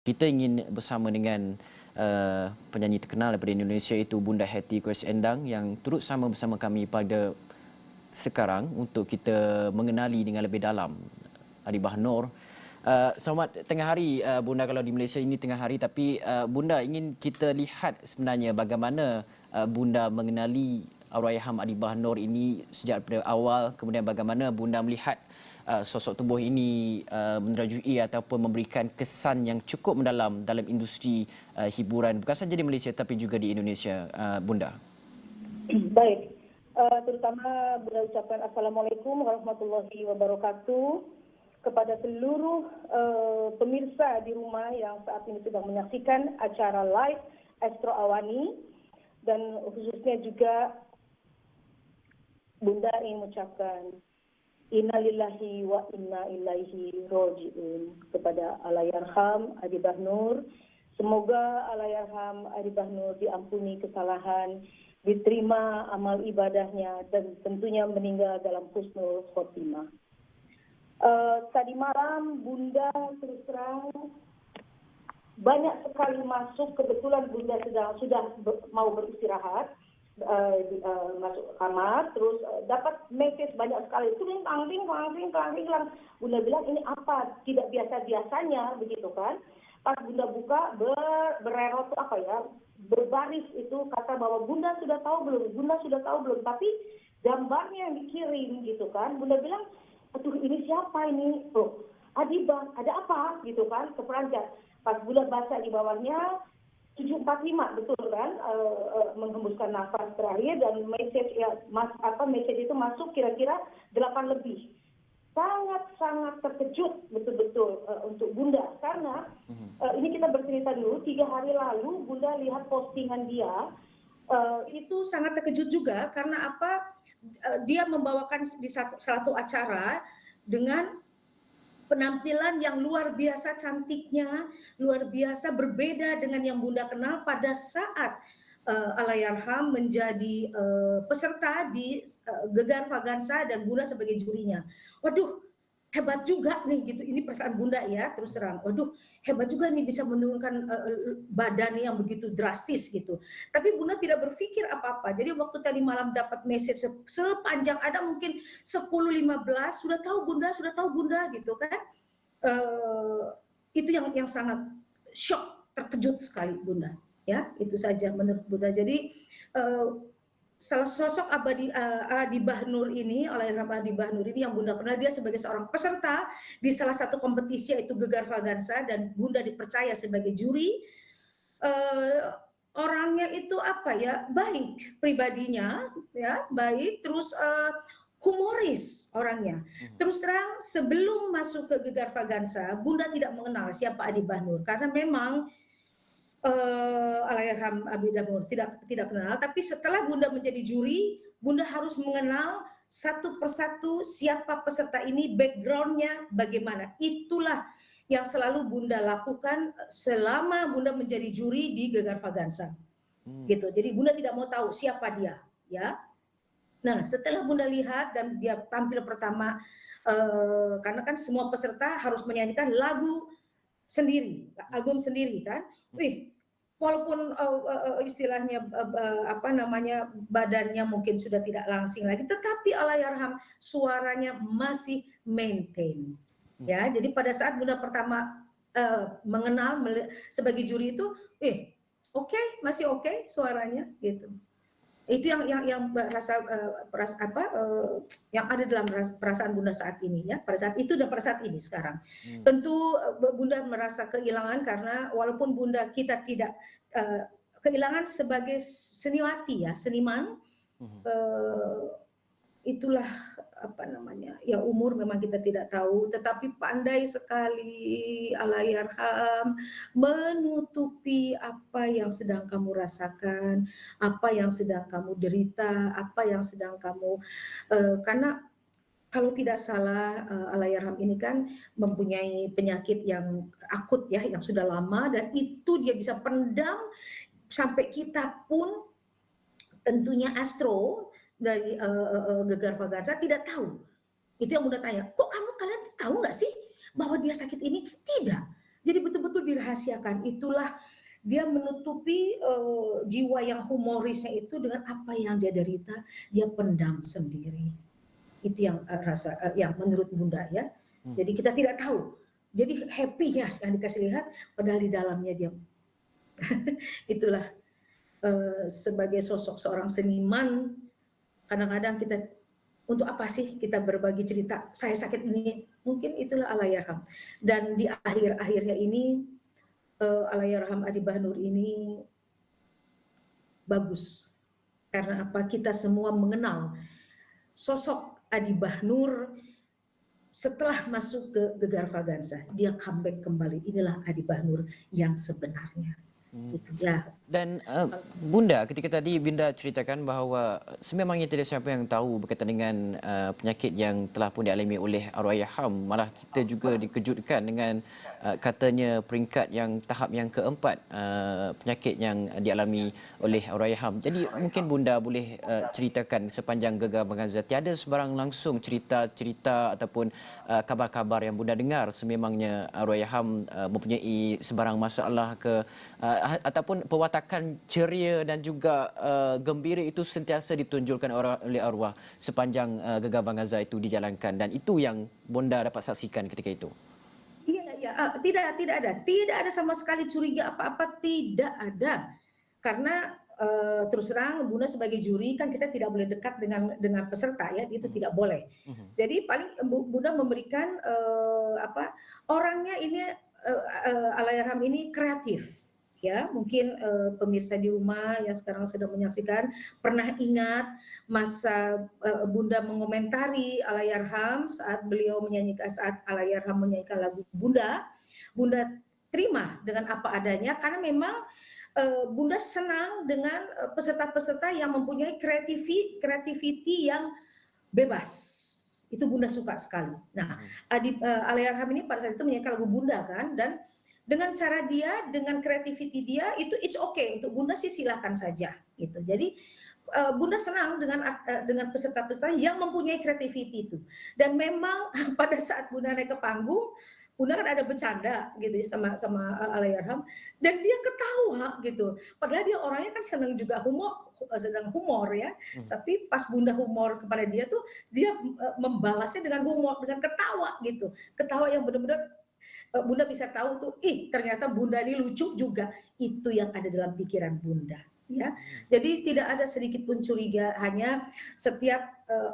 Kita ingin bersama dengan penyanyi terkenal daripada Indonesia iaitu Bunda Hetty Koes Endang yang turut sama bersama kami pada sekarang untuk kita mengenali dengan lebih dalam Adibah Noor. Selamat tengah hari Bunda, kalau di Malaysia ini tengah hari, tapi Bunda ingin kita lihat sebenarnya bagaimana Bunda mengenali Allahyarham Adibah Noor ini sejak pada awal, kemudian bagaimana Bunda melihat sosok tubuh ini menerajui ataupun memberikan kesan yang cukup mendalam dalam industri hiburan bukan saja di Malaysia tapi juga di Indonesia, Bunda. Baik, terutama Bunda ucapkan Assalamualaikum warahmatullahi wabarakatuh kepada seluruh pemirsa di rumah yang saat ini sedang menyaksikan acara live Astro Awani, dan khususnya juga Bunda ingin mengucapkan Innalillahi wa inna ilaihi roji'un kepada Allahyarham Adibah Noor. Semoga Allahyarham Adibah Noor diampuni kesalahan, diterima amal ibadahnya, dan tentunya meninggal dalam husnul khotimah. Tadi malam Bunda terus terang banyak sekali masuk, kebetulan Bunda sudah mau beristirahat. Masuk kamar, terus dapat message banyak sekali. Tuling, klang. Bunda bilang ini apa? Tidak biasanya begitu kan? Pas Bunda buka bererot apa ya? Berbaris itu kata bahwa Bunda sudah tahu belum? Tapi gambarnya yang dikirim gitu kan? Bunda bilang, aduh ini siapa ini? Oh, Adibah, ada apa? Gitu kan? Ke Perancat. Pas Bunda baca di bawahnya 745, betul kan, menghembuskan nafas terakhir, dan message itu masuk kira-kira 8 lebih. Sangat terkejut betul-betul untuk Bunda, karena ini kita bercerita dulu, 3 hari lalu Bunda lihat postingan dia, itu sangat terkejut juga karena dia membawakan di satu acara dengan penampilan yang luar biasa cantiknya, luar biasa berbeda dengan yang Bunda kenal pada saat Allahyarham menjadi peserta di Gegar Vagansa dan Bunda sebagai jurinya. Waduh, hebat juga nih gitu. Ini perasaan Bunda ya, terus terang. Waduh, hebat juga nih bisa menurunkan badannya yang begitu drastis gitu. Tapi Bunda tidak berpikir apa-apa. Jadi waktu tadi malam dapat message sepanjang ada mungkin 10-15, sudah tahu Bunda gitu kan. Itu yang sangat shock, terkejut sekali Bunda. Ya, itu saja menurut Bunda. Jadi sosok Adibah Noor ini, Allahyarham Adibah Noor ini yang Bunda kenal, dia sebagai seorang peserta di salah satu kompetisi yaitu Gegar Vagansa, dan Bunda dipercaya sebagai juri. Orangnya itu baik pribadinya, ya baik, terus humoris orangnya. Terus terang sebelum masuk ke Gegar Vagansa, Bunda tidak mengenal siapa Adibah Noor karena memang Allahyarham Adibah Noor tidak kenal. Tapi setelah Bunda menjadi juri, Bunda harus mengenal satu persatu siapa peserta ini, backgroundnya bagaimana. Itulah yang selalu Bunda lakukan selama Bunda menjadi juri di Gegar Vagansa. Gitu. Jadi Bunda tidak mau tahu siapa dia, ya. Nah, setelah Bunda lihat dan dia tampil pertama, karena kan semua peserta harus menyanyikan lagu sendiri, album sendiri kan. Walaupun istilahnya badannya mungkin sudah tidak langsing lagi, tetapi Allahyarham suaranya masih maintain. Ya, jadi pada saat Bunda pertama mengenal sebagai juri itu, masih oke suaranya gitu. Itu yang yang ada dalam perasaan Bunda saat ini ya, pada saat itu dan pada saat ini sekarang. Tentu Bunda merasa kehilangan karena walaupun Bunda kita tidak kehilangan sebagai seniwati ya, seniman, itulah ya umur memang kita tidak tahu, tetapi pandai sekali Allahyarham menutupi apa yang sedang kamu rasakan, apa yang sedang kamu derita, apa yang sedang kamu karena kalau tidak salah Allahyarham ini kan mempunyai penyakit yang akut ya, yang sudah lama, dan itu dia bisa pendam sampai kita pun tentunya Astro dari Gegar Vagansa tidak tahu. Itu yang Bunda tanya, kok kalian tahu nggak sih bahwa dia sakit ini? Tidak. Jadi betul-betul dirahasiakan. Itulah dia menutupi jiwa yang humorisnya itu dengan apa yang dia derita, dia pendam sendiri. Itu yang yang menurut Bunda ya. Jadi kita tidak tahu. Jadi happy-nya yang dikasih lihat, padahal di dalamnya dia. Itulah sebagai sosok seorang seniman, kadang-kadang kita untuk apa sih kita berbagi cerita saya sakit ini, mungkin itulah Allahyarham. Dan di akhir-akhirnya ini Allahyarham Adi Bahnur ini bagus karena apa, kita semua mengenal sosok Adi Bahnur setelah masuk ke Gegar Vaganza. Dia comeback kembali, inilah Adi Bahnur yang sebenarnya. Itu ya. Dan Bunda, ketika tadi Bunda ceritakan bahawa sememangnya tidak siapa yang tahu berkaitan dengan penyakit yang telah pun dialami oleh Allahyarham. Malah kita juga dikejutkan dengan katanya peringkat yang tahap yang keempat penyakit yang dialami oleh Allahyarham. Jadi mungkin Bunda boleh ceritakan sepanjang Gegar Vaganza, tiada sebarang langsung cerita-cerita ataupun kabar-kabar yang Bunda dengar sememangnya Allahyarham mempunyai sebarang masalah ke ataupun pewatakan ceria dan juga gembira itu sentiasa ditunjulkan oleh arwah sepanjang Gegar Vaganza itu dijalankan, dan itu yang Bonda dapat saksikan ketika itu. Iya, tidak ada sama sekali curiga apa-apa, tidak ada. Karena terus terang Bunda sebagai juri kan kita tidak boleh dekat dengan peserta ya, itu tidak boleh. Jadi paling Bunda memberikan orangnya ini Allahyarham ini kreatif. Ya, mungkin pemirsa di rumah yang sekarang sedang menyaksikan pernah ingat masa Bunda mengomentari Allahyarham saat Allahyarham menyanyikan lagu Bunda terima dengan apa adanya karena memang Bunda senang dengan peserta-peserta yang mempunyai creativity yang bebas. Itu Bunda suka sekali. Nah, Allahyarham ini pada saat itu menyanyikan lagu Bunda kan, dan dengan cara dia, dengan creativity dia, itu it's okay untuk Bunda sih, silahkan saja gitu. Jadi Bunda senang dengan peserta-peserta yang mempunyai creativity itu. Dan memang pada saat Bunda naik ke panggung, Bunda kan ada bercanda gitu ya sama Allahyarham, dan dia ketawa gitu. Padahal dia orangnya kan senang juga sedang humor ya. Tapi pas Bunda humor kepada dia tuh, dia membalasnya dengan humor, dengan ketawa gitu. Ketawa yang benar-benar Bunda bisa tahu tuh, ternyata Bunda ini lucu juga. Itu yang ada dalam pikiran Bunda. Ya, jadi tidak ada sedikit pun curiga, hanya setiap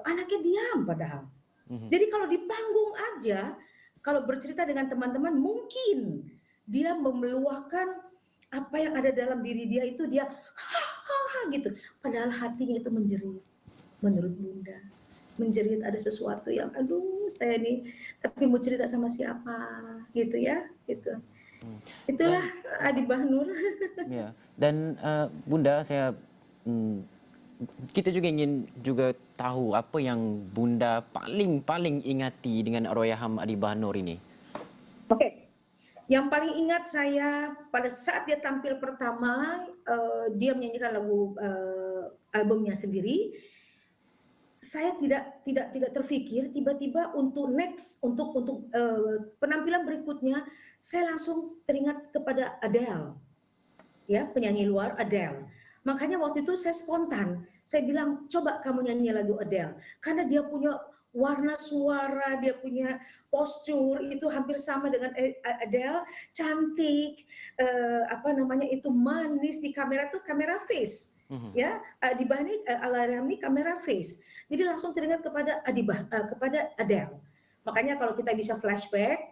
anaknya diam padahal. Jadi kalau di panggung aja, kalau bercerita dengan teman-teman, mungkin dia memeluahkan apa yang ada dalam diri dia itu, dia gitu. Padahal hatinya itu menjerit, menurut Bunda. Menjerit, ada sesuatu yang aduh saya nih tapi mau cerita sama siapa gitu ya, gitu. Itulah Adi Bahnur. Ya. Dan Bunda, kita juga ingin tahu apa yang Bunda paling ingati dengan Allahyarham Adi Bahnur ini. Oke. Yang paling ingat saya pada saat dia tampil pertama, dia menyanyikan lagu albumnya sendiri. Saya tidak terfikir, tiba-tiba untuk penampilan berikutnya saya langsung teringat kepada Adele, ya, penyanyi luar Adele. Makanya waktu itu saya spontan, saya bilang coba kamu nyanyi lagu Adele, karena dia punya warna suara, dia punya postur itu hampir sama dengan Adele, cantik, itu manis di kamera tuh, kamera face. Ya, dibanding Allahyarham ini kamera face, jadi langsung teringat kepada kepada Adele. Makanya kalau kita bisa flashback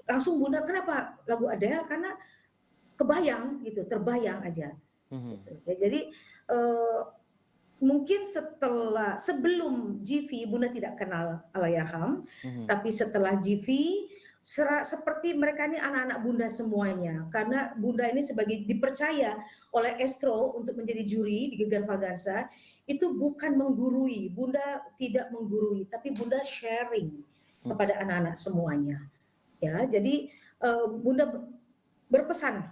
langsung Bunda, kenapa lagu Adele? Karena kebayang gitu, terbayang aja. Gitu. Ya, jadi mungkin sebelum GV Bunda tidak kenal Allahyarham, tapi setelah GV seperti mereka ini anak-anak Bunda semuanya, karena Bunda ini sebagai dipercaya oleh Estro untuk menjadi juri di Gegar Vaganza, itu bukan menggurui, Bunda tidak menggurui, tapi Bunda sharing kepada anak-anak semuanya. Ya, jadi Bunda berpesan,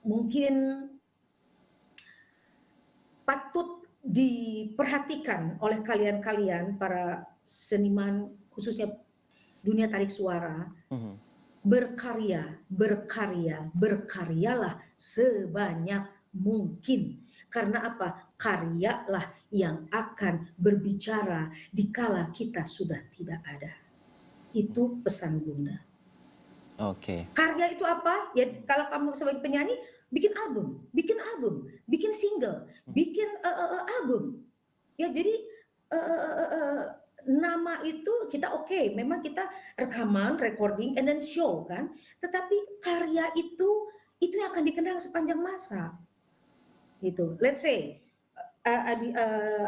mungkin patut diperhatikan oleh kalian-kalian para seniman, khususnya dunia tarik suara. berkaryalah sebanyak mungkin. Karena apa? Karyalah yang akan berbicara dikala kita sudah tidak ada. Itu pesan Bunda. Okey. Karya itu apa? Ya kalau kamu sebagai penyanyi bikin album, bikin single, bikin album. Ya jadi nama itu kita oke, memang kita rekaman, recording, and then show kan. Tetapi karya itu yang akan dikenal sepanjang masa. Gitu. Let's say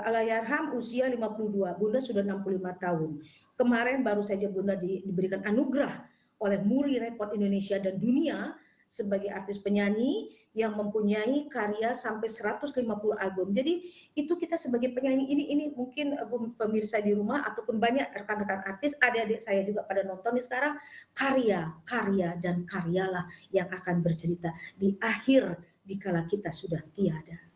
Allahyarham usia 52, Bunda sudah 65 tahun. Kemarin baru saja Bunda diberikan anugerah oleh Muri Rekod Indonesia dan dunia sebagai artis penyanyi yang mempunyai karya sampai 150 album. Jadi itu kita sebagai penyanyi ini mungkin pemirsa di rumah ataupun banyak rekan-rekan artis, adik-adik saya juga pada nonton nih sekarang, karya dan karyalah yang akan bercerita di akhir dikala kita sudah tiada.